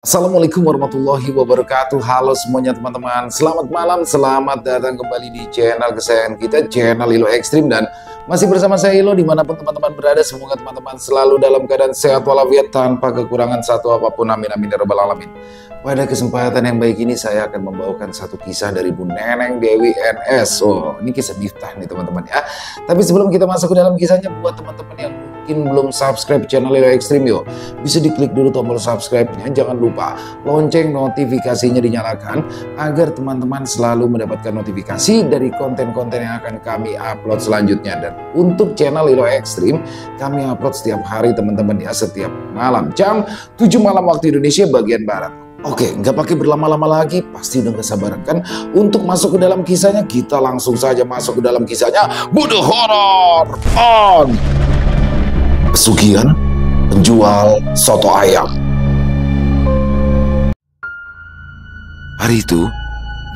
Assalamualaikum warahmatullahi wabarakatuh. Halo semuanya teman-teman, selamat malam, selamat datang kembali di channel kesayangan kita, channel Ilo Ekstrim. Dan masih bersama saya Ilo, dimanapun teman-teman berada. Semoga teman-teman selalu dalam keadaan sehat walafiat, tanpa kekurangan satu apapun, amin amin ya rabbal alamin. Pada kesempatan yang baik ini saya akan membawakan satu kisah dari Bu Neneng Dewi NS. Oh, ini kisah Miftah nih teman-teman ya. Tapi sebelum kita masuk ke dalam kisahnya, buat teman-teman yang mungkin belum subscribe channel Ilo Ekstrim, yuk bisa diklik dulu tombol subscribe-nya. Jangan lupa lonceng notifikasinya dinyalakan agar teman-teman selalu mendapatkan notifikasi dari konten-konten yang akan kami upload selanjutnya. Dan untuk channel Ilo Ekstrim, kami upload setiap hari teman-teman ya, setiap malam jam 7 malam waktu Indonesia bagian Barat. Oke, nggak pakai berlama-lama lagi, pasti udah gak sabaran kan untuk masuk ke dalam kisahnya. Kita langsung saja masuk ke dalam kisahnya. Bude Horor on Pesugihan penjual soto ayam. Hari itu,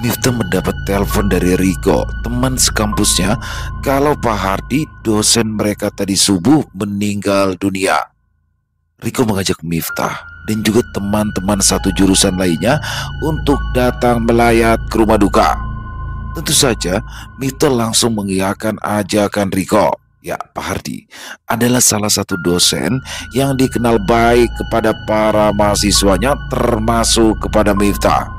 Miftah mendapat telepon dari Riko, teman sekampusnya, kalau Pak Hardi, dosen mereka tadi subuh, meninggal dunia. Riko mengajak Miftah dan juga teman-teman satu jurusan lainnya untuk datang melayat ke rumah duka. Tentu saja, Miftah langsung mengiyakan ajakan Riko. Ya, Pak Hardi adalah salah satu dosen yang dikenal baik kepada para mahasiswanya, termasuk kepada Miftah.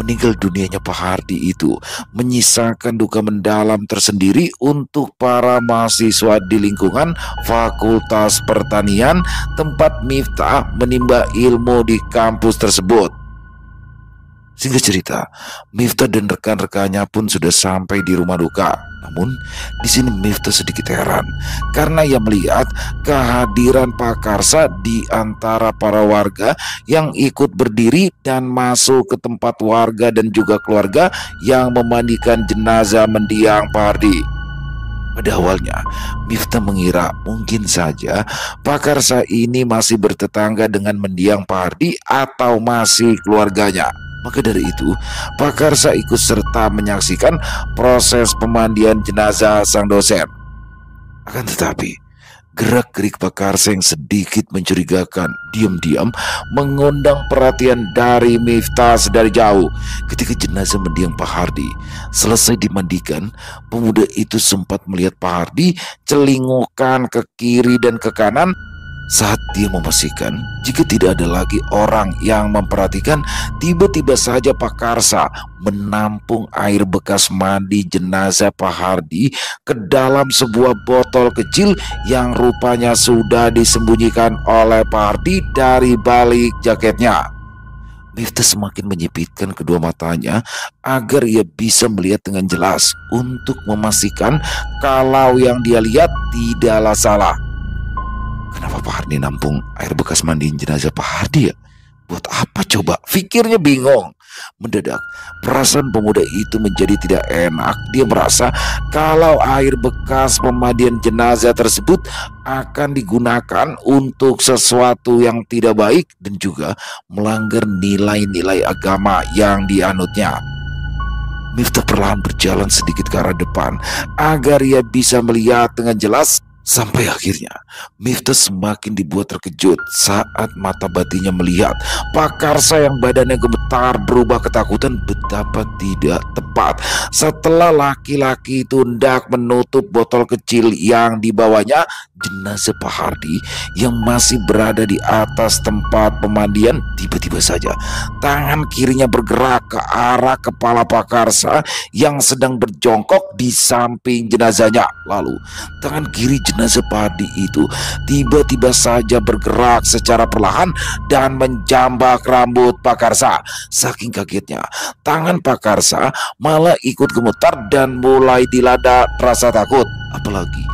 Meninggal dunianya Pak Hardi itu menyisakan duka mendalam tersendiri untuk para mahasiswa di lingkungan Fakultas Pertanian tempat Miftah menimba ilmu di kampus tersebut. Singkat cerita, Miftah dan rekan-rekannya pun sudah sampai di rumah duka. Namun, di sini Miftah sedikit heran karena ia melihat kehadiran Pak Karsa di antara para warga yang ikut berdiri dan masuk ke tempat warga dan juga keluarga yang memandikan jenazah mendiang Pak Hardi. Pada awalnya, Miftah mengira mungkin saja Pak Karsa ini masih bertetangga dengan mendiang Pak Hardi atau masih keluarganya. Maka dari itu, Pak Karsa ikut serta menyaksikan proses pemandian jenazah sang dosen. Akan tetapi, gerak-gerik Pak Karsa yang sedikit mencurigakan diam-diam mengundang perhatian dari Miftah sedari jauh. Ketika jenazah mendiang Pak Hardi selesai dimandikan, pemuda itu sempat melihat Pak Hardi celingukan ke kiri dan ke kanan. Saat dia memastikan jika tidak ada lagi orang yang memperhatikan, tiba-tiba saja Pak Karsa menampung air bekas mandi jenazah Pak Hardi ke dalam sebuah botol kecil yang rupanya sudah disembunyikan oleh Pak Hardi dari balik jaketnya. Miftah semakin menyipitkan kedua matanya agar ia bisa melihat dengan jelas untuk memastikan kalau yang dia lihat tidaklah salah. Kenapa Pak Hardi nampung air bekas mandiin jenazah Pak Hardi ya? Buat apa coba? Pikirnya bingung. Mendadak, perasaan pemuda itu menjadi tidak enak. Dia merasa kalau air bekas pemandian jenazah tersebut akan digunakan untuk sesuatu yang tidak baik dan juga melanggar nilai-nilai agama yang dianutnya. Miftah perlahan berjalan sedikit ke arah depan agar ia bisa melihat dengan jelas. Sampai akhirnya Miftah semakin dibuat terkejut saat mata batinnya melihat Pak Karsa yang badannya gemetar berubah ketakutan. Betapa tidak tepat setelah laki-laki itu hendak menutup botol kecil yang dibawanya jenazah Pak Hardi yang masih berada di atas tempat pemandian. Tiba-tiba saja tangan kirinya bergerak ke arah kepala Pak Karsa yang sedang berjongkok di samping jenazahnya. Lalu tangan kiri jenazah Pak Hardi itu tiba-tiba saja bergerak secara perlahan dan menjambak rambut Pak Karsa. Saking kagetnya, tangan Pak Karsa malah ikut gemetar dan mulai dilanda rasa takut. Apalagi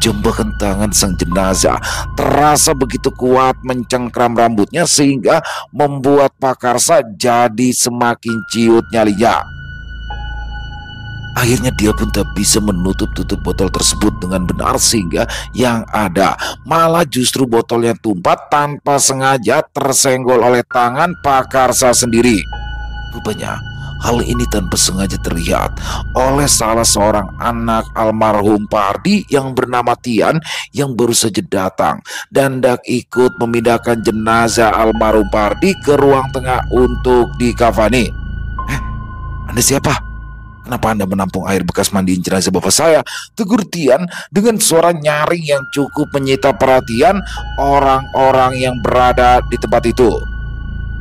jembakan tangan sang jenazah terasa begitu kuat mencengkram rambutnya sehingga membuat Pak Karsa jadi semakin ciut nyalinya. Akhirnya dia pun tak bisa menutup-tutup botol tersebut dengan benar sehingga yang ada malah justru botolnya tumpah tanpa sengaja tersenggol oleh tangan Pak Karsa sendiri. Rupanya Hal ini tanpa sengaja terlihat oleh salah seorang anak almarhum Pak Hardi yang bernama Tian yang baru saja datang dan hendak ikut memindahkan jenazah almarhum Pak Hardi ke ruang tengah untuk dikafani. Anda siapa? Kenapa Anda menampung air bekas mandiin jenazah bapak saya? Tegur Tian dengan suara nyaring yang cukup menyita perhatian orang-orang yang berada di tempat itu.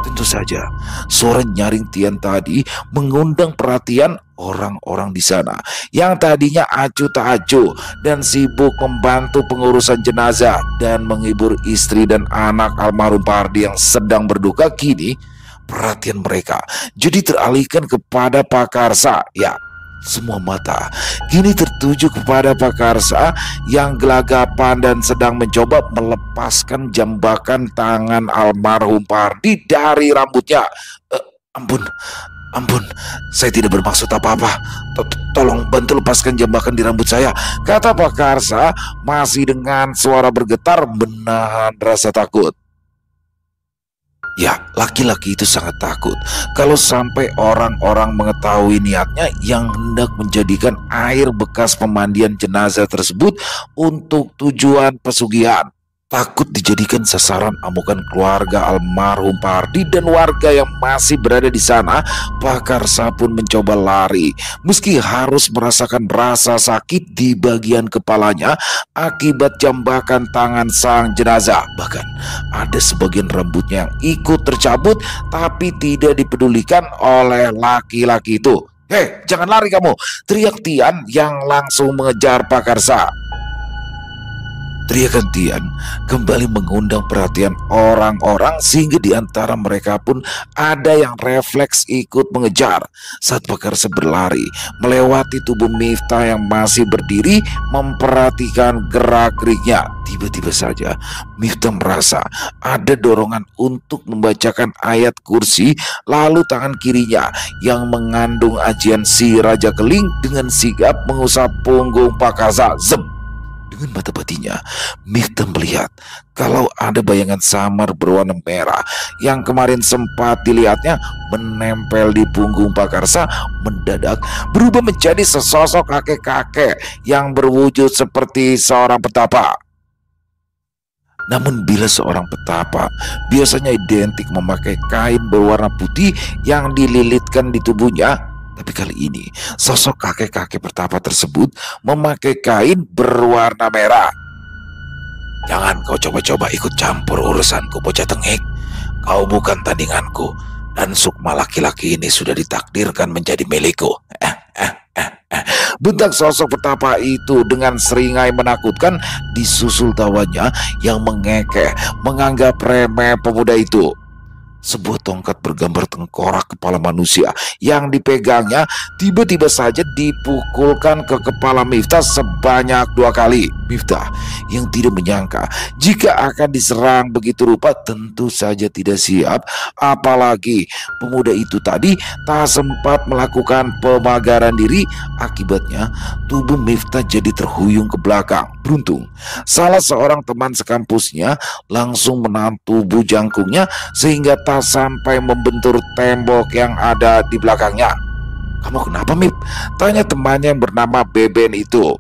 Tentu saja, suara nyaring Tian tadi mengundang perhatian orang-orang di sana yang tadinya acuh tak acuh dan sibuk membantu pengurusan jenazah dan menghibur istri dan anak almarhum Pak Hardi yang sedang berduka. Kini perhatian mereka jadi teralihkan kepada Pak Karsa. Ya, semua mata kini tertuju kepada Pak Karsa yang gelagapan dan sedang mencoba melepaskan jambakan tangan almarhum Pak Hardi dari rambutnya. Ampun, saya tidak bermaksud apa-apa. Tolong bantu lepaskan jambakan di rambut saya, kata Pak Karsa masih dengan suara bergetar menahan rasa takut. Ya, laki-laki itu sangat takut kalau sampai orang-orang mengetahui niatnya yang hendak menjadikan air bekas pemandian jenazah tersebut untuk tujuan pesugihan. Takut dijadikan sasaran amukan keluarga almarhum Pak Hardi dan warga yang masih berada di sana, Pak Karsa pun mencoba lari meski harus merasakan rasa sakit di bagian kepalanya akibat jambakan tangan sang jenazah. Bahkan ada sebagian rambutnya yang ikut tercabut tapi tidak dipedulikan oleh laki-laki itu. "Hei, jangan lari kamu!" teriak Tian yang langsung mengejar Pak Karsa. Teriakan Tian kembali mengundang perhatian orang-orang sehingga di antara mereka pun ada yang refleks ikut mengejar. Saat Pak Karsa berlari melewati tubuh Miftah yang masih berdiri memperhatikan gerak-geriknya, tiba-tiba saja Miftah merasa ada dorongan untuk membacakan ayat kursi, lalu tangan kirinya yang mengandung ajian si Raja Keling dengan sigap mengusap punggung Pak Karsa. Zem! Dengan mata batinnya, Miftah melihat kalau ada bayangan samar berwarna merah yang kemarin sempat dilihatnya menempel di punggung Pak Karsa mendadak berubah menjadi sesosok kakek-kakek yang berwujud seperti seorang petapa. Namun bila seorang petapa biasanya identik memakai kain berwarna putih yang dililitkan di tubuhnya, tapi kali ini sosok kakek-kakek pertapa tersebut memakai kain berwarna merah. "Jangan kau coba-coba ikut campur urusanku, bocah tengik. Kau bukan tandinganku dan sukma laki-laki ini sudah ditakdirkan menjadi milikku." Bentak sosok petapa itu dengan seringai menakutkan, disusul tawanya yang mengekeh menganggap remeh pemuda itu. Sebuah tongkat bergambar tengkorak kepala manusia yang dipegangnya tiba-tiba saja dipukulkan ke kepala Miftah sebanyak 2 kali. Miftah yang tidak menyangka jika akan diserang begitu rupa tentu saja tidak siap, apalagi pemuda itu tadi tak sempat melakukan pemagaran diri. Akibatnya tubuh Miftah jadi terhuyung ke belakang. Beruntung salah seorang teman sekampusnya langsung menahan tubuh jangkungnya sehingga tak sampai membentur tembok yang ada di belakangnya. "Kamu kenapa, Mif?" tanya temannya yang bernama Beben itu.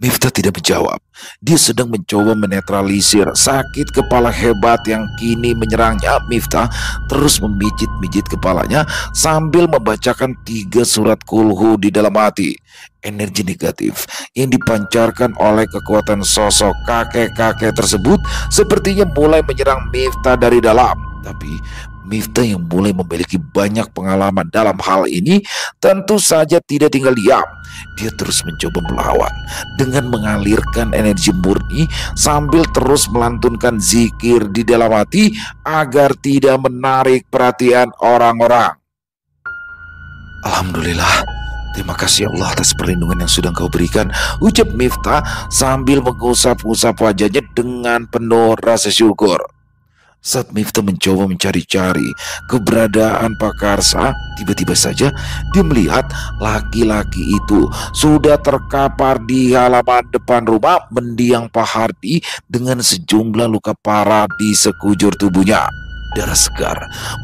Miftah tidak menjawab. Dia sedang mencoba menetralisir sakit kepala hebat yang kini menyerangnya. Miftah terus memijit-mijit kepalanya sambil membacakan 3 surat kulhu di dalam hati. Energi negatif yang dipancarkan oleh kekuatan sosok kakek-kakek tersebut sepertinya mulai menyerang Miftah dari dalam. Tapi Miftah yang mulai memiliki banyak pengalaman dalam hal ini tentu saja tidak tinggal diam. Dia terus mencoba melawan dengan mengalirkan energi murni sambil terus melantunkan zikir di dalam hati agar tidak menarik perhatian orang-orang. "Alhamdulillah, terima kasih Allah atas perlindungan yang sudah Engkau berikan," ucap Miftah sambil mengusap-usap wajahnya dengan penuh rasa syukur. Saat Miftah mencoba mencari-cari keberadaan Pak Karsa, tiba-tiba saja dia melihat laki-laki itu sudah terkapar di halaman depan rumah mendiang Pak Hardi dengan sejumlah luka parah di sekujur tubuhnya. Darah segar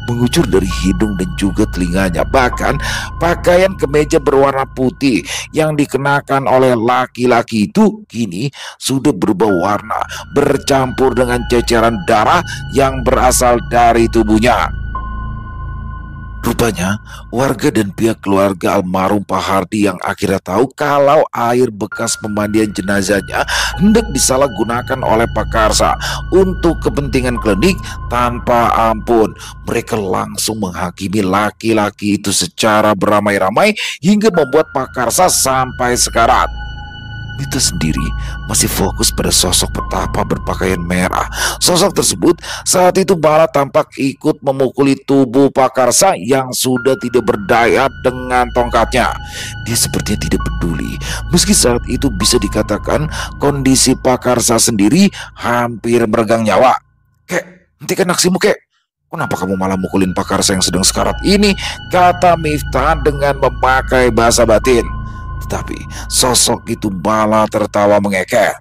mengucur dari hidung dan juga telinganya. Bahkan pakaian kemeja berwarna putih yang dikenakan oleh laki-laki itu kini sudah berubah warna, bercampur dengan ceceran darah yang berasal dari tubuhnya. Rupanya warga dan pihak keluarga almarhum Pak Hardi yang akhirnya tahu kalau air bekas pemandian jenazahnya hendak disalahgunakan oleh Pak Karsa untuk kepentingan klinik tanpa ampun. Mereka langsung menghakimi laki-laki itu secara beramai-ramai hingga membuat Pak Karsa sampai sekarat. Mita sendiri masih fokus pada sosok petapa berpakaian merah. Sosok tersebut saat itu malah tampak ikut memukuli tubuh Pak Karsa yang sudah tidak berdaya dengan tongkatnya. Dia sepertinya tidak peduli, meski saat itu bisa dikatakan kondisi Pak Karsa sendiri hampir meregang nyawa. "Kek, hentikan aksimu, Kek. Kenapa kamu malah mukulin Pak Karsa yang sedang sekarat ini?" kata Miftah dengan memakai bahasa batin. Tetapi sosok itu malah tertawa mengekeh.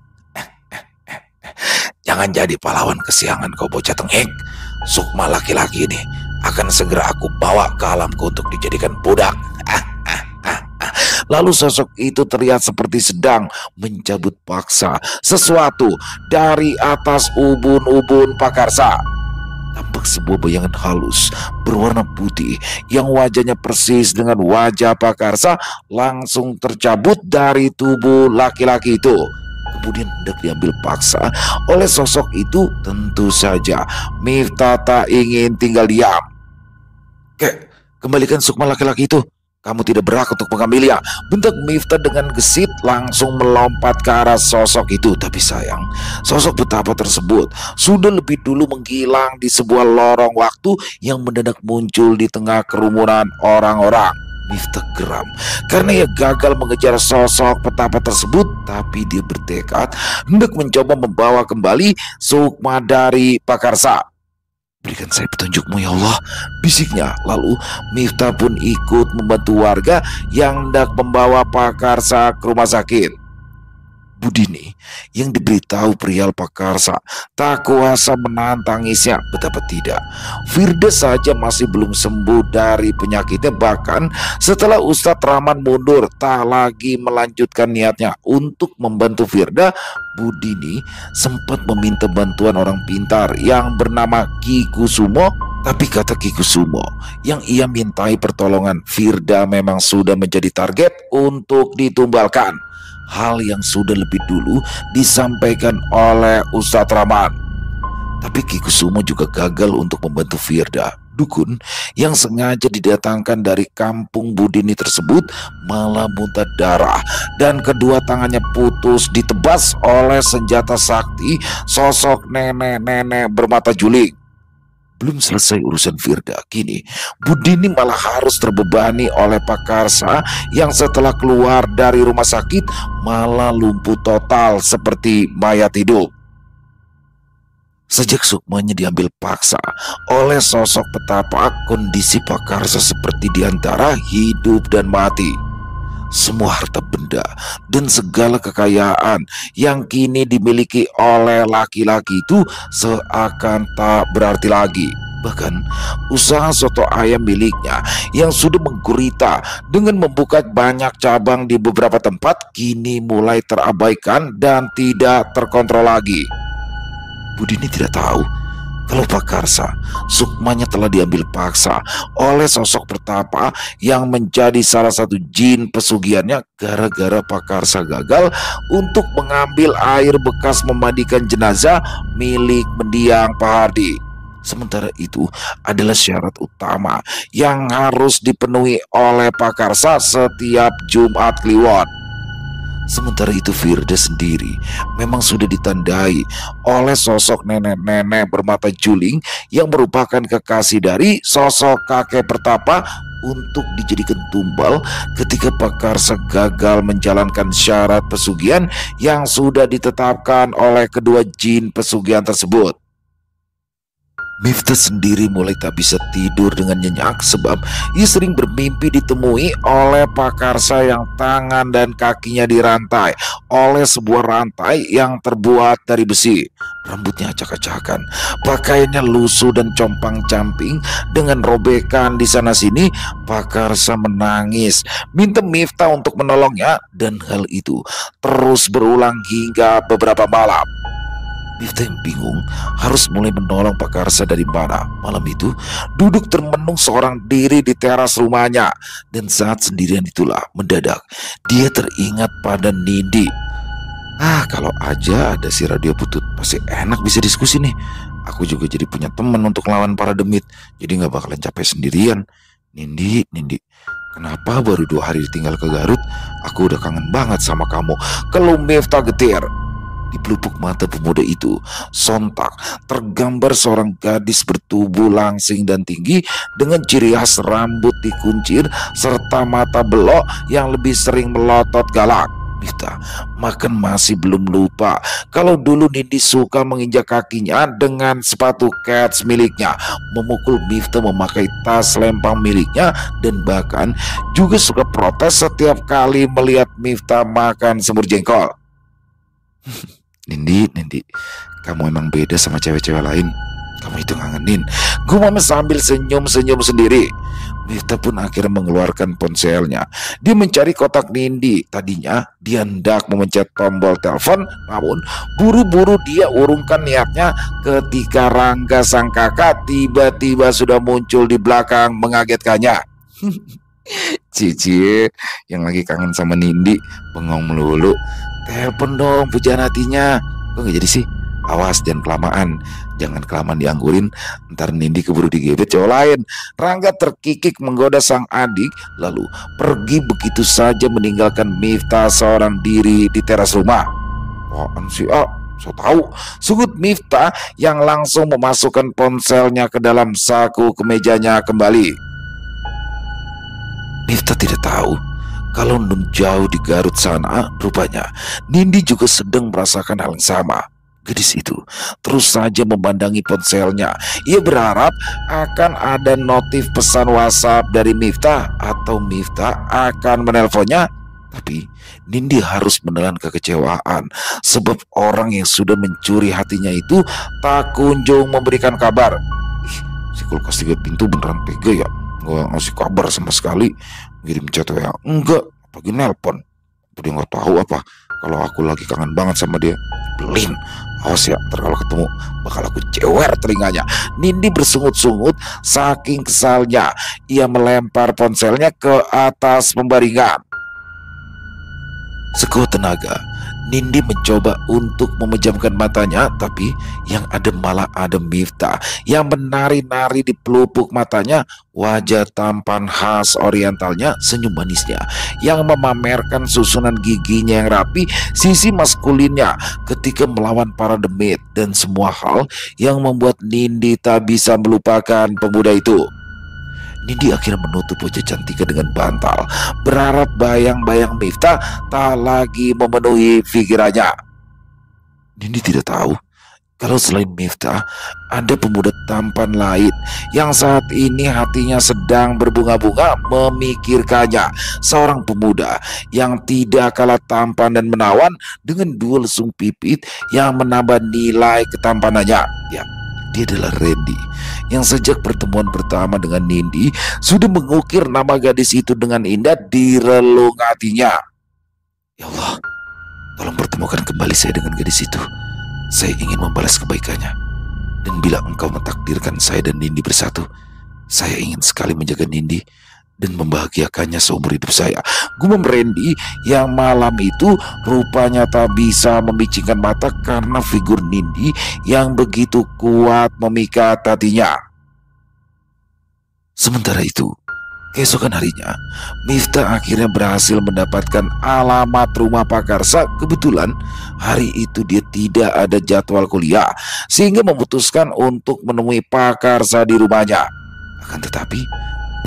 "Jangan jadi pahlawan kesiangan kau bocah tengik. Sukma laki-laki ini akan segera aku bawa ke alamku untuk dijadikan budak." Lalu sosok itu terlihat seperti sedang mencabut paksa sesuatu dari atas ubun-ubun Pak Karsa. Tampak sebuah bayangan halus berwarna putih yang wajahnya persis dengan wajah Pak Karsa langsung tercabut dari tubuh laki-laki itu. Kemudian hendak diambil paksa oleh sosok itu. Tentu saja Miftah tak ingin tinggal diam. "Kek, kembalikan Sukma laki-laki itu. Kamu tidak berhak untuk mengambilnya," bentak Miftah dengan gesit langsung melompat ke arah sosok itu. Tapi sayang, sosok betapa tersebut sudah lebih dulu menghilang di sebuah lorong waktu yang mendadak muncul di tengah kerumunan orang-orang. Miftah geram karena ia gagal mengejar sosok petapa tersebut, tapi dia bertekad hendak mencoba membawa kembali Sukma dari Pak Karsa. "Berikan saya petunjukmu ya Allah," bisiknya. Lalu Miftah pun ikut membantu warga yang hendak membawa Pak Karsa ke rumah sakit. Budini yang diberitahu perihal Pak Karsa tak kuasa menahan tangisnya. Betapa tidak, Firda saja masih belum sembuh dari penyakitnya. Bahkan setelah Ustadz Rahman mundur tak lagi melanjutkan niatnya untuk membantu Firda, Budini sempat meminta bantuan orang pintar yang bernama Ki Kusumo. Tapi kata Ki Kusumo yang ia mintai pertolongan Firda memang sudah menjadi target untuk ditumbalkan. Hal yang sudah lebih dulu disampaikan oleh Ustadz Rahman. Tapi Ki Kusumo juga gagal untuk membantu Firda. Dukun yang sengaja didatangkan dari kampung Budini tersebut malah muntah darah dan kedua tangannya putus ditebas oleh senjata sakti sosok nenek-nenek bermata juling. Belum selesai urusan Firda, kini Budini malah harus terbebani oleh Pak Karsa yang setelah keluar dari rumah sakit malah lumpuh total seperti mayat hidup. Sejak Sukmanya diambil paksa oleh sosok petapa, kondisi Pak Karsa seperti diantara hidup dan mati. Semua harta benda dan segala kekayaan yang kini dimiliki oleh laki-laki itu seakan tak berarti lagi. Bahkan usaha soto ayam miliknya yang sudah menggurita dengan membuka banyak cabang di beberapa tempat kini mulai terabaikan dan tidak terkontrol lagi. Budini tidak tahu kalau Pak Karsa, Sukmanya telah diambil paksa oleh sosok pertapa yang menjadi salah satu jin pesugihannya gara-gara Pak Karsa gagal untuk mengambil air bekas memandikan jenazah milik mendiang Pak Hardi. Sementara itu adalah syarat utama yang harus dipenuhi oleh Pak Karsa setiap Jumat Kliwon. Sementara itu Firda sendiri memang sudah ditandai oleh sosok nenek-nenek bermata juling yang merupakan kekasih dari sosok kakek pertapa untuk dijadikan tumbal ketika Pak Karsa gagal menjalankan syarat pesugihan yang sudah ditetapkan oleh kedua jin pesugihan tersebut. Miftah sendiri mulai tak bisa tidur dengan nyenyak sebab ia sering bermimpi ditemui oleh Pak Karsa yang tangan dan kakinya dirantai oleh sebuah rantai yang terbuat dari besi. Rambutnya acak-acakan, pakaiannya lusuh dan compang-camping dengan robekan di sana-sini. Pak Karsa menangis, minta Miftah untuk menolongnya, dan hal itu terus berulang hingga beberapa malam. Miftah yang bingung harus mulai menolong Pak Karsa dari mana. Malam itu duduk termenung seorang diri di teras rumahnya, dan saat sendirian itulah mendadak dia teringat pada Nindi. Kalau aja ada si radio butut, pasti enak bisa diskusi nih. Aku juga jadi punya teman untuk lawan para demit, jadi gak bakalan capek sendirian. Nindi, kenapa baru 2 hari tinggal ke Garut? Aku udah kangen banget sama kamu. Kalau Miftah getir. Di pelupuk mata pemuda itu sontak tergambar seorang gadis bertubuh langsing dan tinggi dengan ciri khas rambut dikuncir serta mata belok yang lebih sering melotot galak. Miftah makan masih belum lupa kalau dulu Nindi suka menginjak kakinya dengan sepatu kets miliknya, memukul Miftah memakai tas lempang miliknya, dan bahkan juga suka protes setiap kali melihat Miftah makan semur jengkol. Nindi, kamu emang beda sama cewek-cewek lain. Kamu itu ngangenin, gumam sambil senyum-senyum sendiri. Miftah pun akhirnya mengeluarkan ponselnya. Dia mencari kotak Nindi. Tadinya dia hendak memencet tombol telepon, namun buru-buru dia urungkan niatnya ketika Rangga sang kakak tiba-tiba sudah muncul di belakang mengagetkannya. Cici yang lagi kangen sama Nindi, bengong melulu. Telepon dong pujaan hatinya. Kok gak jadi sih? Awas jangan kelamaan. Jangan kelamaan dianggurin, ntar Nindi keburu digebet cowok lain. Rangga terkikik menggoda sang adik, lalu pergi begitu saja meninggalkan Miftah seorang diri di teras rumah. Apaan sih? So tahu. Sugut Miftah yang langsung memasukkan ponselnya ke dalam saku kemejanya kembali. Miftah tidak tahu kalau nun jauh di Garut sana, rupanya Nindi juga sedang merasakan hal yang sama. Gadis itu terus saja memandangi ponselnya. Ia berharap akan ada notif pesan WhatsApp dari Miftah atau Miftah akan menelponnya. Tapi Nindi harus menelan kekecewaan sebab orang yang sudah mencuri hatinya itu tak kunjung memberikan kabar. Si kulkas 3 pintu beneran tega ya, nggak ngasih kabar sama sekali. Ngirim chat ya enggak, apalagi nelpon. Dia nggak tahu apa kalau aku lagi kangen banget sama dia. Belin, awas ya, ntar kalau ketemu bakal aku cewer telinganya. Nindi bersungut-sungut saking kesalnya. Ia melempar ponselnya ke atas pembaringan. Sekuat tenaga Nindi mencoba untuk memejamkan matanya, tapi yang ada malah ada Miftah yang menari-nari di pelupuk matanya. Wajah tampan khas orientalnya, senyum manisnya yang memamerkan susunan giginya yang rapi, sisi maskulinnya ketika melawan para demit, dan semua hal yang membuat Nindi tak bisa melupakan pemuda itu. Nindi akhirnya menutup wajah cantiknya dengan bantal, berharap bayang-bayang Miftah tak lagi memenuhi pikirannya. Nindi tidak tahu kalau selain Miftah ada pemuda tampan lain yang saat ini hatinya sedang berbunga-bunga memikirkannya. Seorang pemuda yang tidak kalah tampan dan menawan dengan 2 lesung pipit yang menambah nilai ketampanannya. Ya, dia adalah Randy yang sejak pertemuan pertama dengan Nindi sudah mengukir nama gadis itu dengan indah di relung hatinya. Ya Allah, tolong pertemukan kembali saya dengan gadis itu. Saya ingin membalas kebaikannya. Dan bila engkau mentakdirkan saya dan Nindi bersatu, saya ingin sekali menjaga Nindi dan membahagiakannya seumur hidup saya. Gumam Randy yang malam itu rupanya tak bisa memicingkan mata karena figur Nindi yang begitu kuat memikat hatinya. Sementara itu, keesokan harinya, Miftah akhirnya berhasil mendapatkan alamat rumah Pak Karsa. Kebetulan hari itu dia tidak ada jadwal kuliah, sehingga memutuskan untuk menemui Pak Karsa di rumahnya. Akan tetapi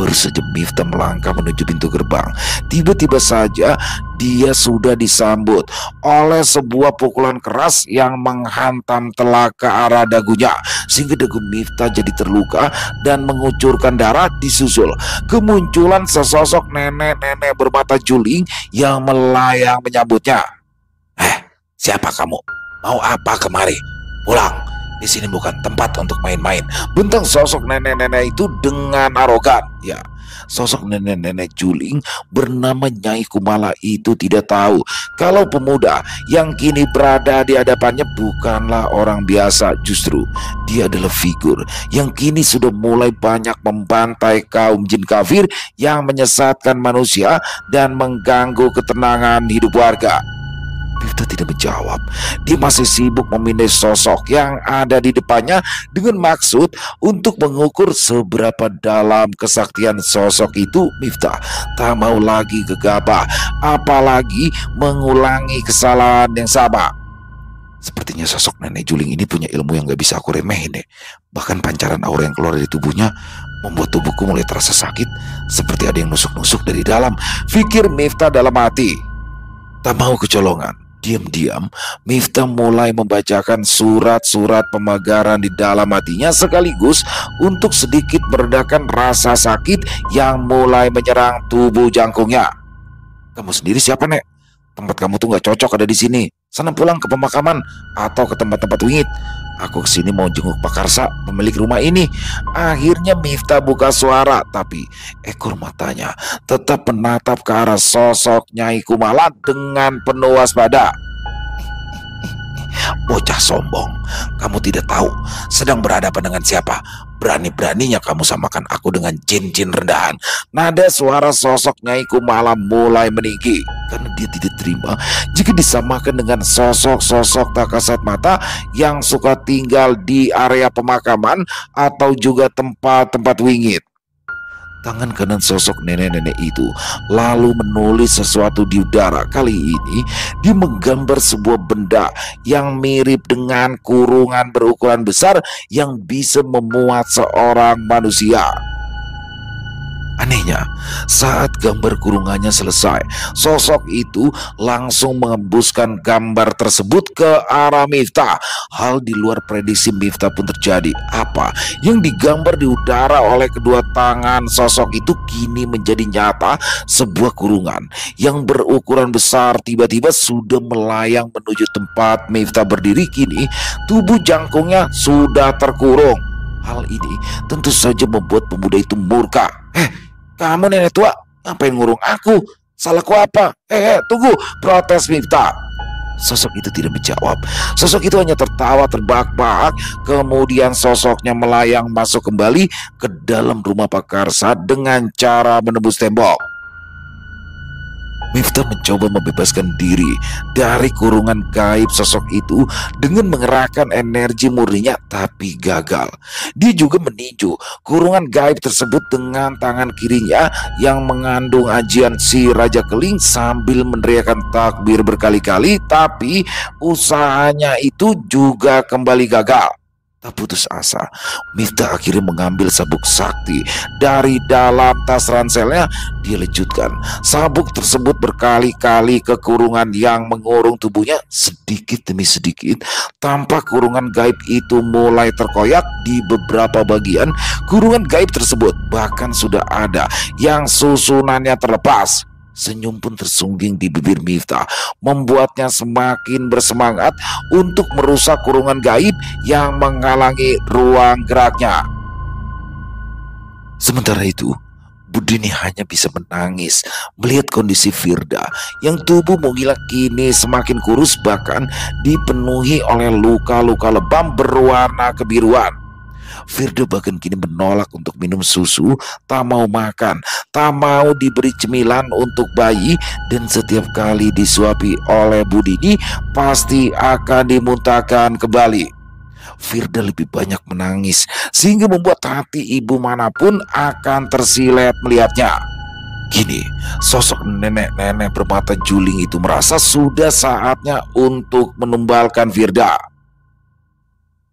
Baru saja Miftah melangkah menuju pintu gerbang, tiba-tiba saja dia sudah disambut oleh sebuah pukulan keras yang menghantam telak ke arah dagunya, sehingga dagu Miftah jadi terluka dan mengucurkan darah. Disusul kemunculan sesosok nenek-nenek bermata juling yang melayang menyambutnya. Siapa kamu? Mau apa kemari? Pulang. Di sini bukan tempat untuk main-main, bentak sosok nenek-nenek itu dengan arogan. Ya, sosok nenek-nenek juling bernama Nyai Kumala itu tidak tahu kalau pemuda yang kini berada di hadapannya bukanlah orang biasa. Justru dia adalah figur yang kini sudah mulai banyak membantai kaum jin kafir yang menyesatkan manusia dan mengganggu ketenangan hidup warga. Miftah tidak menjawab. Dia masih sibuk memindai sosok yang ada di depannya dengan maksud untuk mengukur seberapa dalam kesaktian sosok itu. Miftah tak mau lagi gegabah, apalagi mengulangi kesalahan yang sama. Sepertinya sosok nenek juling ini punya ilmu yang gak bisa aku remehin deh. Bahkan pancaran aura yang keluar dari tubuhnya membuat tubuhku mulai terasa sakit, seperti ada yang nusuk-nusuk dari dalam, pikir Miftah dalam hati. Tak mau kecolongan, diam-diam Miftah mulai membacakan surat-surat pemagaran di dalam hatinya, sekaligus untuk sedikit meredakan rasa sakit yang mulai menyerang tubuh jangkungnya. Kamu sendiri siapa, Nek? Tempat kamu tuh gak cocok ada di sini. Sana pulang ke pemakaman atau ke tempat-tempat wingit. Aku kesini mau jenguk Pak Karsa, pemilik rumah ini. Akhirnya Miftah buka suara, tapi ekor matanya tetap menatap ke arah sosok Nyai Kumala dengan penuh waspada. Bocah sombong, kamu tidak tahu sedang berhadapan dengan siapa. Berani-beraninya kamu samakan aku dengan jin-jin rendahan. Nada suara sosok Nyai Kumala mulai meninggi, karena dia tidak terima jika disamakan dengan sosok-sosok tak kasat mata yang suka tinggal di area pemakaman atau juga tempat-tempat wingit. Tangan kanan sosok nenek-nenek itu lalu menulis sesuatu di udara. Kali ini dia menggambar sebuah benda yang mirip dengan kurungan berukuran besar yang bisa memuat seorang manusia. Anehnya, saat gambar kurungannya selesai, sosok itu langsung mengembuskan gambar tersebut ke arah Miftah. Hal di luar prediksi Miftah pun terjadi. Apa yang digambar di udara oleh kedua tangan sosok itu kini menjadi nyata. Sebuah kurungan yang berukuran besar tiba-tiba sudah melayang menuju tempat Miftah berdiri. Kini tubuh jangkungnya sudah terkurung. Hal ini tentu saja membuat pemuda itu murka. Kamu nenek tua, ngapain ngurung aku? Salahku apa? Tunggu, protes Miftah. Sosok itu tidak menjawab. Sosok itu hanya tertawa terbahak-bahak. Kemudian sosoknya melayang masuk kembali ke dalam rumah Pak Karsa dengan cara menembus tembok. Miftah mencoba membebaskan diri dari kurungan gaib sosok itu dengan mengerahkan energi murninya, tapi gagal. Dia juga meninju kurungan gaib tersebut dengan tangan kirinya yang mengandung ajian si Raja Keling sambil meneriakkan takbir berkali-kali, tapi usahanya itu juga kembali gagal. Tak putus asa, Miftah akhirnya mengambil sabuk sakti dari dalam tas ranselnya. Dia lejutkan sabuk tersebut berkali-kali ke kurungan yang mengurung tubuhnya. Sedikit demi sedikit, tampak kurungan gaib itu mulai terkoyak di beberapa bagian. Kurungan gaib tersebut bahkan sudah ada yang susunannya terlepas. Senyum pun tersungging di bibir Miftah, membuatnya semakin bersemangat untuk merusak kurungan gaib yang menghalangi ruang geraknya. Sementara itu, Budini hanya bisa menangis melihat kondisi Firda yang tubuh menghilang kini semakin kurus, bahkan dipenuhi oleh luka-luka lebam berwarna kebiruan. Firda bahkan kini menolak untuk minum susu, tak mau makan, tak mau diberi cemilan untuk bayi, dan setiap kali disuapi oleh Budini pasti akan dimuntahkan kembali. Firda lebih banyak menangis sehingga membuat hati ibu manapun akan tersilet melihatnya. Kini sosok nenek-nenek bermata juling itu merasa sudah saatnya untuk menumbalkan Firda.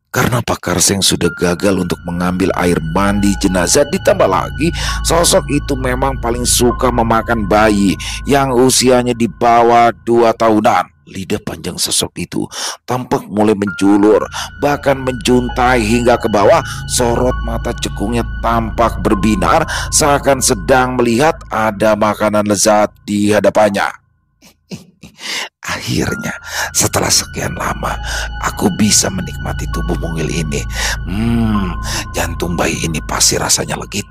Karena Pak Karseng sudah gagal untuk mengambil air mandi jenazah, ditambah lagi sosok itu memang paling suka memakan bayi yang usianya di bawah 2 tahunan. Lidah panjang sosok itu tampak mulai menjulur, bahkan menjuntai hingga ke bawah. Sorot mata cekungnya tampak berbinar, seakan sedang melihat ada makanan lezat di hadapannya. Akhirnya, setelah sekian lama, aku bisa menikmati tubuh mungil ini. Jantung bayi ini pasti rasanya legit,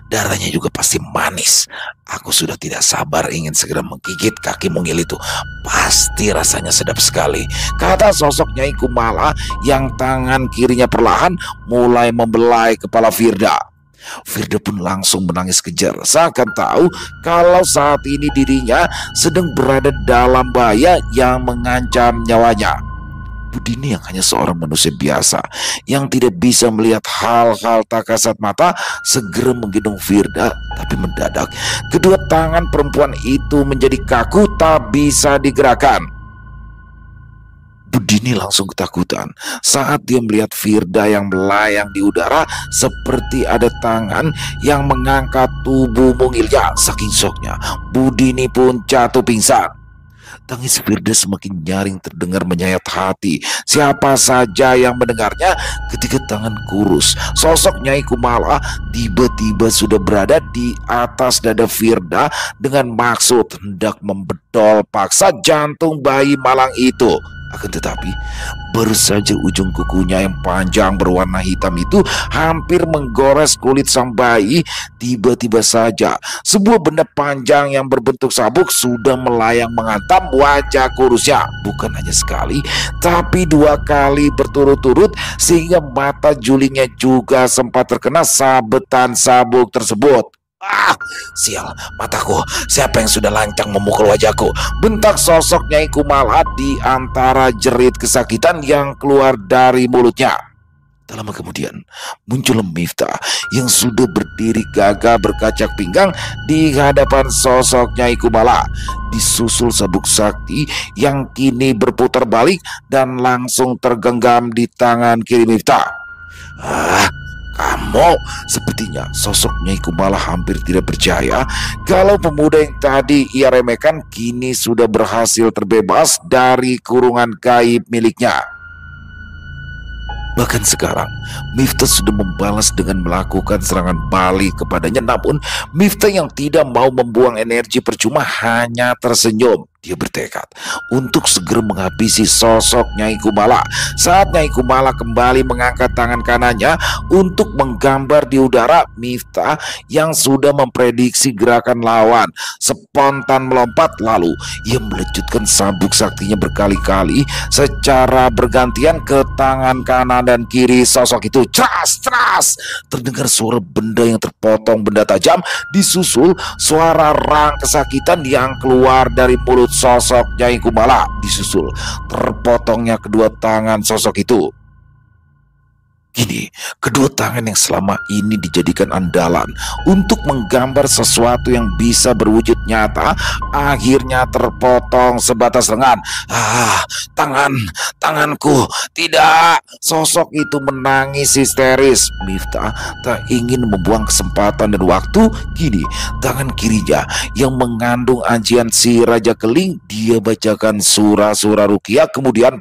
darahnya juga pasti manis. Aku sudah tidak sabar ingin segera menggigit kaki mungil itu. Pasti rasanya sedap sekali, kata sosok Nyai Kumala yang tangan kirinya perlahan mulai membelai kepala Firda. Firda pun langsung menangis kejar, seakan tahu kalau saat ini dirinya sedang berada dalam bahaya yang mengancam nyawanya. Budini yang hanya seorang manusia biasa yang tidak bisa melihat hal-hal tak kasat mata segera menggendong Firda, tapi mendadak kedua tangan perempuan itu menjadi kaku, tak bisa digerakkan. Budini langsung ketakutan saat dia melihat Firda yang melayang di udara seperti ada tangan yang mengangkat tubuh mungilnya. Saking syoknya, Budini pun jatuh pingsan. Tangis Firda semakin nyaring terdengar menyayat hati siapa saja yang mendengarnya ketika tangan kurus sosok Nyai Kumala tiba-tiba sudah berada di atas dada Firda dengan maksud hendak membedol paksa jantung bayi malang itu. Akan tetapi, baru saja ujung kukunya yang panjang berwarna hitam itu hampir menggores kulit sang bayi, tiba-tiba saja sebuah benda panjang yang berbentuk sabuk sudah melayang menghantam wajah kurusnya. Bukan hanya sekali, tapi 2 kali berturut-turut, sehingga mata julingnya juga sempat terkena sabetan sabuk tersebut. Ah, sial, mataku, siapa yang sudah lancang memukul wajahku? Bentak sosok Nyai Kumala di antara jerit kesakitan yang keluar dari mulutnya. Tak lama kemudian, muncul Miftah yang sudah berdiri gagah berkacak pinggang di hadapan sosok Nyai Kumala. Disusul sabuk sakti yang kini berputar balik dan langsung tergenggam di tangan kiri Miftah. Kamu, sepertinya sosok Nyai Kumala hampir tidak percaya kalau pemuda yang tadi ia remehkan kini sudah berhasil terbebas dari kurungan gaib miliknya. Bahkan sekarang, Miftah sudah membalas dengan melakukan serangan balik kepadanya. Namun, Miftah yang tidak mau membuang energi percuma hanya tersenyum. Dia bertekad untuk segera menghabisi sosok Nyai Kumala. Saat Nyai Kumala kembali mengangkat tangan kanannya untuk menggambar di udara, Miftah yang sudah memprediksi gerakan lawan spontan melompat, lalu ia melejutkan sabuk saktinya berkali-kali secara bergantian ke tangan kanan dan kiri sosok itu. Ceras, ceras, terdengar suara benda yang terpotong benda tajam, disusul suara rang kesakitan yang keluar dari mulut sosok Nyai Kumala, disusul terpotongnya kedua tangan sosok itu. Kini, kedua tangan yang selama ini dijadikan andalan untuk menggambar sesuatu yang bisa berwujud nyata, akhirnya terpotong sebatas lengan. Tanganku, tidak! Sosok itu menangis histeris. Miftah tak ingin membuang kesempatan dan waktu. Kini, tangan kirinya yang mengandung ajian si Raja Keling, dia bacakan surah-surah ruqyah, kemudian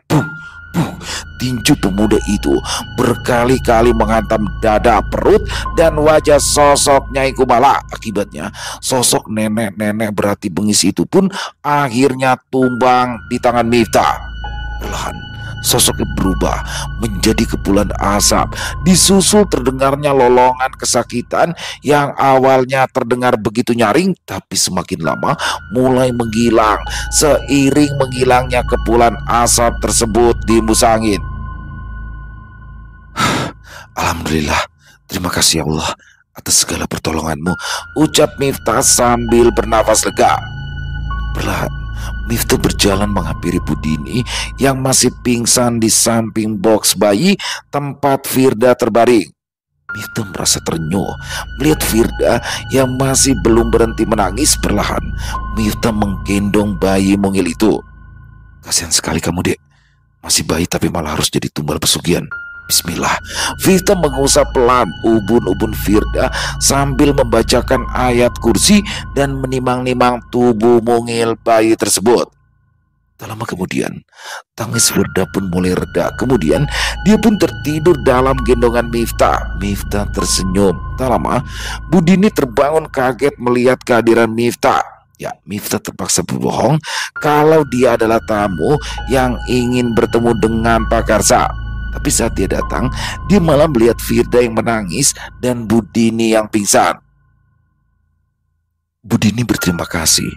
tinju pemuda itu berkali-kali menghantam dada, perut, dan wajah sosok Nyai Kumala. Akibatnya, sosok nenek-nenek berhati bengis itu pun akhirnya tumbang di tangan Miftah. Perlahan, sosoknya berubah menjadi kepulan asap, disusul terdengarnya lolongan kesakitan yang awalnya terdengar begitu nyaring, tapi semakin lama mulai menghilang seiring menghilangnya kepulan asap tersebut di hembus angin. Alhamdulillah, terima kasih ya Allah atas segala pertolonganmu, ucap Miftah sambil bernafas lega. Perlahan, Miftah berjalan menghampiri Budini yang masih pingsan di samping box bayi tempat Firda terbaring. Miftah merasa terenyuh melihat Firda yang masih belum berhenti menangis. Perlahan, Miftah menggendong bayi mungil itu. Kasihan sekali kamu, Dek. Masih bayi tapi malah harus jadi tumbal pesugihan. Bismillah, Miftah mengusap pelan ubun-ubun Firda sambil membacakan ayat kursi dan menimang-nimang tubuh mungil bayi tersebut. Tak lama kemudian, tangis Firda pun mulai reda. Kemudian, dia pun tertidur dalam gendongan Miftah. Miftah tersenyum. Tak lama, Budini terbangun kaget melihat kehadiran Miftah. Ya, Miftah terpaksa berbohong kalau dia adalah tamu yang ingin bertemu dengan Pak Karsa. Tapi saat dia datang, dia malah melihat Firda yang menangis dan Budini yang pingsan. Budini berterima kasih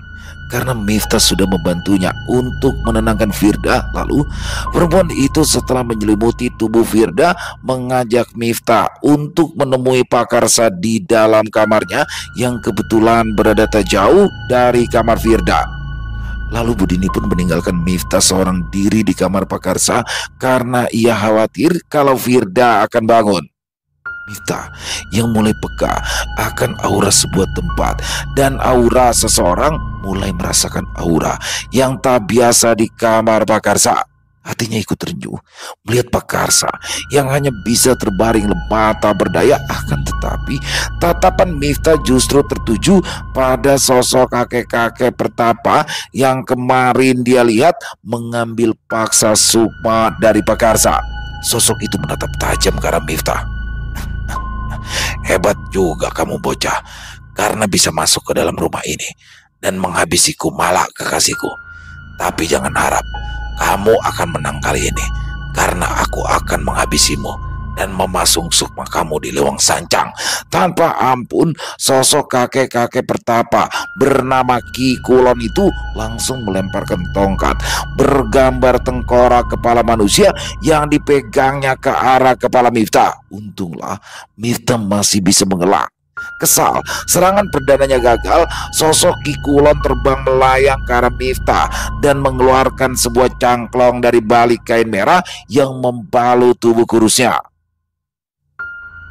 karena Miftah sudah membantunya untuk menenangkan Firda. Lalu perempuan itu setelah menyelimuti tubuh Firda mengajak Miftah untuk menemui Pak Karsa di dalam kamarnya yang kebetulan berada tak jauh dari kamar Firda. Lalu Budini pun meninggalkan Miftah seorang diri di kamar Pak Karsa karena ia khawatir kalau Firda akan bangun. Miftah yang mulai peka akan aura sebuah tempat dan aura seseorang mulai merasakan aura yang tak biasa di kamar Pak Karsa. Hatinya ikut terenyuh melihat Pak Karsa yang hanya bisa terbaring lemah tak berdaya. Akan tetapi tatapan Miftah justru tertuju pada sosok kakek-kakek pertapa yang kemarin dia lihat mengambil paksa sukma dari Pak Karsa. Sosok itu menatap tajam ke arah Miftah. Hebat juga kamu bocah, karena bisa masuk ke dalam rumah ini dan menghabisiku malak kekasihku. Tapi jangan harap kamu akan menang kali ini, karena aku akan menghabisimu dan memasung sukma kamu di lewang sancang. Tanpa ampun, sosok kakek-kakek pertapa bernama Ki Kulon itu langsung melemparkan tongkat bergambar tengkorak kepala manusia yang dipegangnya ke arah kepala Miftah. Untunglah Miftah masih bisa mengelak. Kesal serangan perdananya gagal, sosok Ki Kulon terbang melayang ke arah Miftah dan mengeluarkan sebuah cangklong dari balik kain merah yang membalut tubuh kurusnya.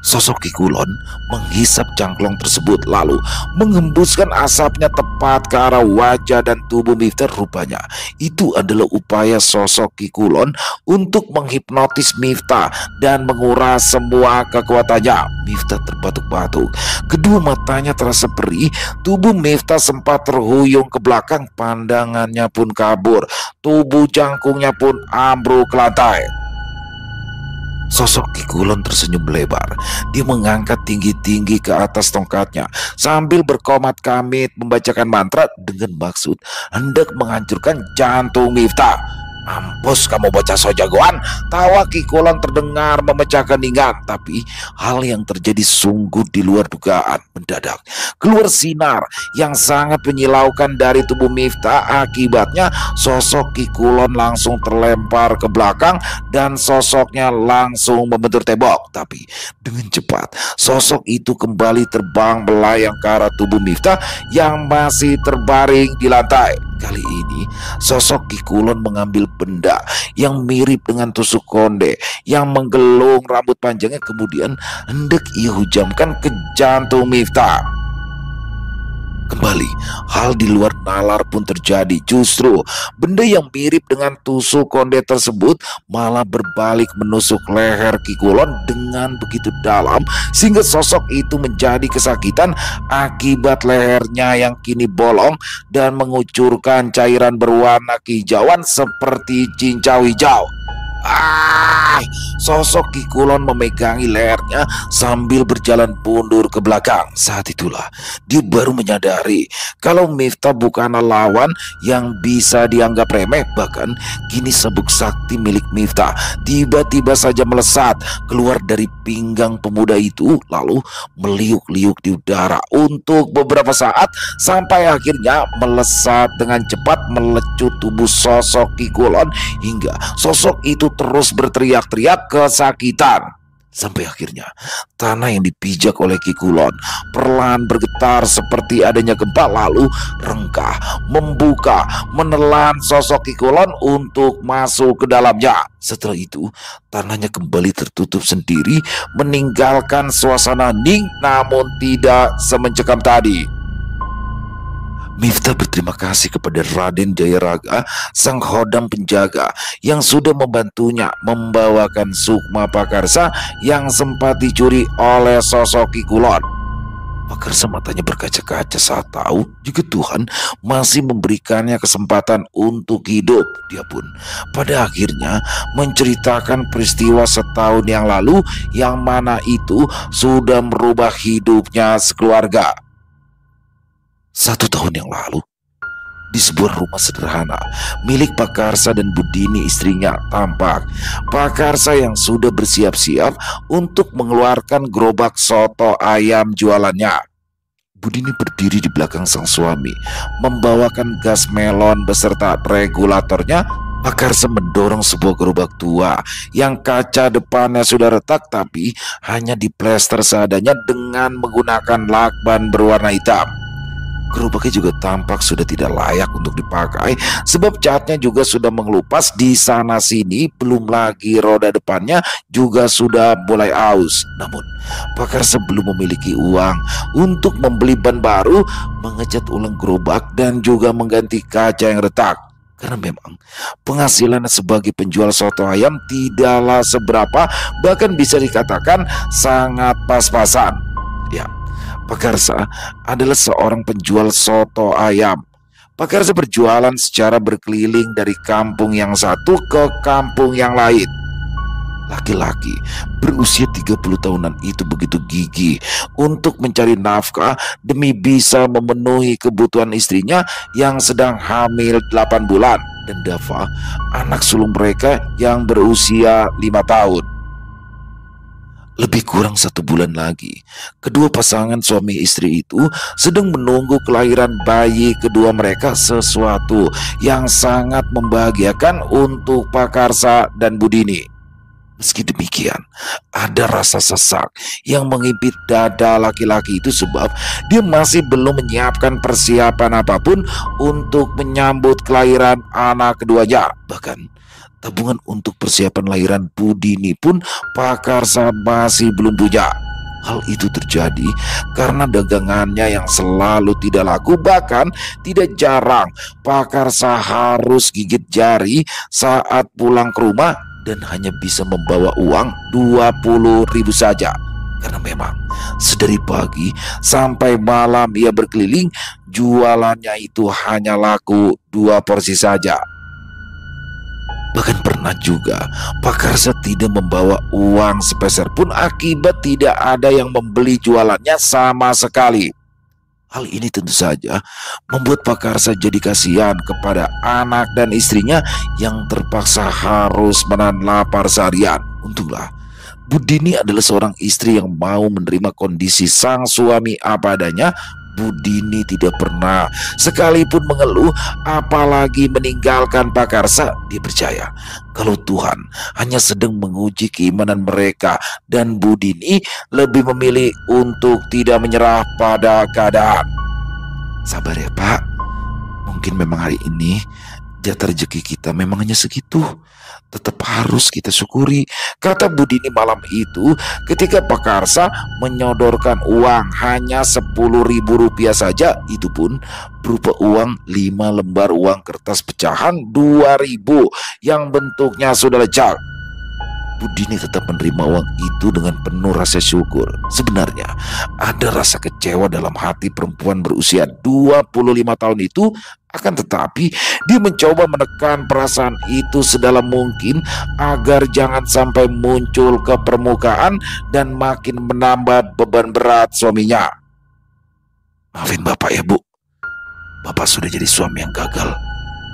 Sosok Ki Kulon menghisap cangklong tersebut lalu mengembuskan asapnya tepat ke arah wajah dan tubuh Miftah. Rupanya itu adalah upaya sosok Ki Kulon untuk menghipnotis Miftah dan menguras semua kekuatannya. Miftah terbatuk-batuk, kedua matanya terasa perih, tubuh Miftah sempat terhuyung ke belakang, pandangannya pun kabur, tubuh jangkungnya pun ambruk ke lantai. Sosok Ki Kulon tersenyum lebar. Dia mengangkat tinggi-tinggi ke atas tongkatnya sambil berkomat kamit membacakan mantra dengan maksud hendak menghancurkan jantung Miftah. Mampus kamu bocah so jagoan, tawa Ki Kulon terdengar memecahkan keningan. Tapi hal yang terjadi sungguh di luar dugaan. Mendadak keluar sinar yang sangat menyilaukan dari tubuh Miftah. Akibatnya sosok Ki Kulon langsung terlempar ke belakang dan sosoknya langsung membentur tembok. Tapi dengan cepat sosok itu kembali terbang melayang ke arah tubuh Miftah yang masih terbaring di lantai. Kali ini sosok Ki Kulon mengambil benda yang mirip dengan tusuk konde yang menggelung rambut panjangnya, kemudian hendak ia hujamkan ke jantung Miftah. Kembali hal di luar nalar pun terjadi. Justru benda yang mirip dengan tusuk konde tersebut malah berbalik menusuk leher Ki Kulon dengan begitu dalam sehingga sosok itu menjadi kesakitan akibat lehernya yang kini bolong dan mengucurkan cairan berwarna kehijauan seperti cincau hijau. Sosok Ki Kulon memegangi lehernya sambil berjalan mundur ke belakang. Saat itulah dia baru menyadari kalau Miftah bukanlah lawan yang bisa dianggap remeh. Bahkan kini sabuk sakti milik Miftah tiba-tiba saja melesat keluar dari pinggang pemuda itu lalu meliuk-liuk di udara untuk beberapa saat sampai akhirnya melesat dengan cepat melecut tubuh sosok Ki Kulon hingga sosok itu terus berteriak-teriak kesakitan. Sampai akhirnya tanah yang dipijak oleh Ki Kulon perlahan bergetar seperti adanya gempa lalu rengkah membuka menelan sosok Ki Kulon untuk masuk ke dalamnya. Setelah itu tanahnya kembali tertutup sendiri meninggalkan suasana hening namun tidak semencekam tadi. Miftah berterima kasih kepada Raden Jayaraga, sang hodam penjaga yang sudah membantunya membawakan Sukma Pakarsa yang sempat dicuri oleh sosok Ki Kulon. Pakarsa matanya berkaca-kaca saat tahu jika Tuhan masih memberikannya kesempatan untuk hidup. Dia pun pada akhirnya menceritakan peristiwa setahun yang lalu yang mana itu sudah merubah hidupnya sekeluarga. 1 tahun yang lalu, di sebuah rumah sederhana milik Pakarsa dan Budini istrinya, tampak Pakarsa yang sudah bersiap-siap untuk mengeluarkan gerobak soto ayam jualannya. Budini berdiri di belakang sang suami, membawakan gas melon beserta regulatornya. Pakarsa mendorong sebuah gerobak tua yang kaca depannya sudah retak tapi hanya diplester seadanya dengan menggunakan lakban berwarna hitam. Gerobaknya juga tampak sudah tidak layak untuk dipakai sebab catnya juga sudah mengelupas di sana sini, belum lagi roda depannya juga sudah mulai aus. Namun Pakarsa belum memiliki uang untuk membeli ban baru, mengecat ulang gerobak dan juga mengganti kaca yang retak. Karena memang penghasilannya sebagai penjual soto ayam tidaklah seberapa, bahkan bisa dikatakan sangat pas-pasan. Ya, Pakarsa adalah seorang penjual soto ayam. Pakarsa berjualan secara berkeliling dari kampung yang satu ke kampung yang lain. Laki-laki berusia 30 tahunan itu begitu gigih untuk mencari nafkah demi bisa memenuhi kebutuhan istrinya yang sedang hamil 8 bulan dan Dava, anak sulung mereka yang berusia 5 tahun. Lebih kurang 1 bulan lagi, kedua pasangan suami istri itu sedang menunggu kelahiran bayi kedua mereka, sesuatu yang sangat membahagiakan untuk Pakarsa dan Budini. Meski demikian, ada rasa sesak yang mengimpit dada laki-laki itu sebab dia masih belum menyiapkan persiapan apapun untuk menyambut kelahiran anak keduanya. Bahkan tabungan untuk persiapan lahiran Budini pun Pakarsa masih belum punya. Hal itu terjadi karena dagangannya yang selalu tidak laku, bahkan tidak jarang Pakarsa harus gigit jari saat pulang ke rumah dan hanya bisa membawa uang 20.000 saja. Karena memang sedari pagi sampai malam ia berkeliling, jualannya itu hanya laku 2 porsi saja. Bahkan pernah juga Pakarsa tidak membawa uang sepeser pun akibat tidak ada yang membeli jualannya sama sekali. Hal ini tentu saja membuat Pakarsa jadi kasihan kepada anak dan istrinya yang terpaksa harus menahan lapar seharian. Untunglah Budini adalah seorang istri yang mau menerima kondisi sang suami apa adanya. Budini tidak pernah sekalipun mengeluh, apalagi meninggalkan Pakarsa. Dia percaya kalau Tuhan hanya sedang menguji keimanan mereka dan Budini lebih memilih untuk tidak menyerah pada keadaan. Sabar ya Pak, mungkin memang hari ini jatah rezeki kita memang hanya segitu. Tetap harus kita syukuri, kata Budini malam itu ketika Pakarsa menyodorkan uang hanya 10.000 rupiah saja. Itu pun berupa uang 5 lembar uang kertas pecahan 2.000 yang bentuknya sudah lecak. Budini tetap menerima uang itu dengan penuh rasa syukur. Sebenarnya ada rasa kecewa dalam hati perempuan berusia 25 tahun itu, akan tetapi dia mencoba menekan perasaan itu sedalam mungkin agar jangan sampai muncul ke permukaan dan makin menambah beban berat suaminya. Maafin Bapak ya Bu, Bapak sudah jadi suami yang gagal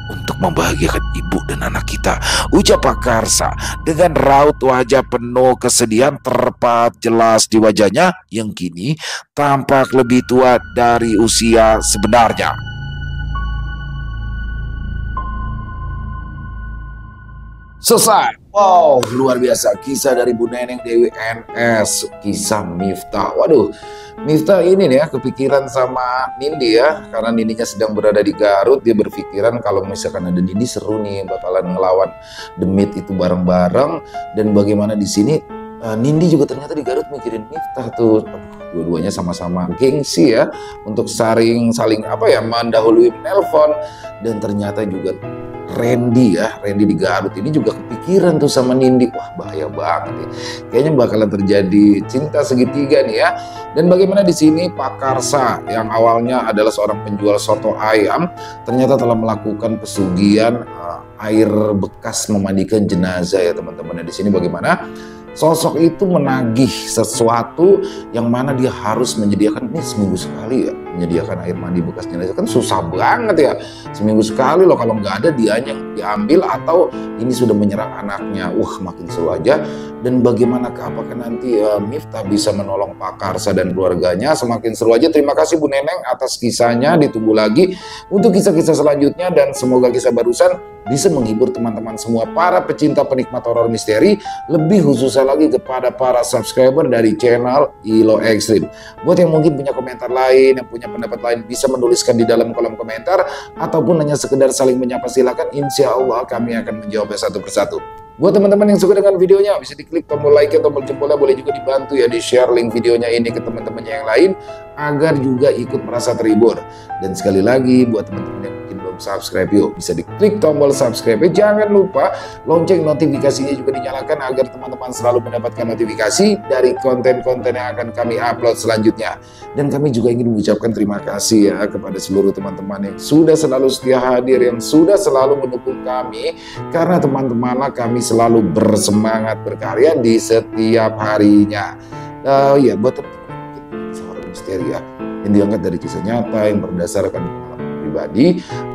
untuk membahagiakan ibu dan anak kita, ucap Pakarsa dengan raut wajah penuh kesedihan terpahat jelas di wajahnya yang kini tampak lebih tua dari usia sebenarnya. Selesai. Wow, luar biasa kisah dari Bu Neneng Dewi NS, kisah Miftah. Waduh, Miftah ini nih ya kepikiran sama Nindi ya, karena Nindinya sedang berada di Garut. Dia berpikiran kalau misalkan ada Nindi seru nih bakalan ngelawan demit itu bareng-bareng. Dan bagaimana di sini Nindi juga ternyata di Garut mikirin Miftah tuh. Dua-duanya sama-sama gengsi ya untuk saling mendahului menelpon. Dan ternyata juga Randy di Garut ini juga kepikiran tuh sama Nindi. Wah, bahaya banget ya. Kayaknya bakalan terjadi cinta segitiga nih ya. Dan bagaimana di sini Pak Karsa yang awalnya adalah seorang penjual soto ayam ternyata telah melakukan pesugihan air bekas memandikan jenazah ya teman-teman. Di sini bagaimana sosok itu menagih sesuatu yang mana dia harus menyediakan ini seminggu sekali ya, menyediakan air mandi bekas jenazah kan susah banget ya, seminggu sekali loh, kalau nggak ada dianya yang diambil atau ini sudah menyerang anaknya. Makin seru aja. Dan bagaimana apakah nanti Miftah bisa menolong Pak Karsa dan keluarganya, semakin seru aja. Terima kasih Bu Neneng atas kisahnya, ditunggu lagi untuk kisah-kisah selanjutnya dan semoga kisah barusan bisa menghibur teman-teman semua para pecinta penikmat horor misteri, lebih khususnya lagi kepada para subscriber dari channel ILO Extreme. Buat yang mungkin punya komentar lain, yang punya pendapat lain, bisa menuliskan di dalam kolom komentar ataupun hanya sekedar saling menyapa, silakan. Insya Allah kami akan menjawabnya satu persatu. Buat teman-teman yang suka dengan videonya, bisa diklik tombol like, tombol jempolnya, boleh juga dibantu ya di share link videonya ini ke teman-temannya yang lain agar juga ikut merasa terhibur. Dan sekali lagi buat teman-teman yang mungkin belum subscribe, yuk bisa diklik tombol subscribe. Jangan lupa lonceng notifikasinya juga dinyalakan agar teman-teman selalu mendapatkan notifikasi dari konten-konten yang akan kami upload selanjutnya. Dan kami juga ingin mengucapkan terima kasih ya kepada seluruh teman-teman yang sudah selalu setia hadir, yang sudah selalu mendukung kami, karena teman-temanlah kami selalu bersemangat berkarya di setiap harinya. Buat teman-teman horor misteri ya, yang diangkat dari kisah nyata yang berdasarkan pengalaman pribadi,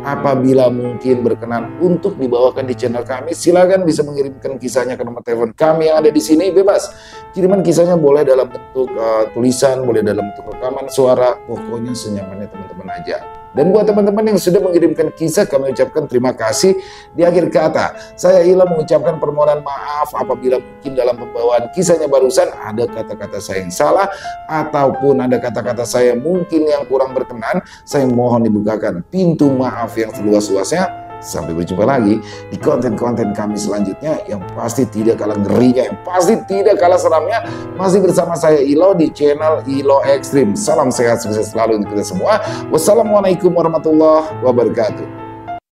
apabila mungkin berkenan untuk dibawakan di channel kami, silakan bisa mengirimkan kisahnya ke nomor telepon kami yang ada di sini. Bebas kiriman kisahnya, boleh dalam bentuk tulisan, boleh dalam bentuk rekaman suara, pokoknya senyamannya teman-teman aja. Dan buat teman-teman yang sudah mengirimkan kisah, kami ucapkan terima kasih. Di akhir kata, saya Ila mengucapkan permohonan maaf apabila mungkin dalam pembawaan kisahnya barusan ada kata-kata saya yang salah, ataupun ada kata-kata saya mungkin yang kurang berkenan. Saya mohon dibukakan pintu maaf yang seluas-luasnya. Sampai berjumpa lagi di konten-konten kami selanjutnya yang pasti tidak kalah ngerinya, yang pasti tidak kalah seramnya. Masih bersama saya Ilo di channel ILO Extreme. Salam sehat, sukses selalu untuk kita semua. Wassalamualaikum warahmatullahi wabarakatuh.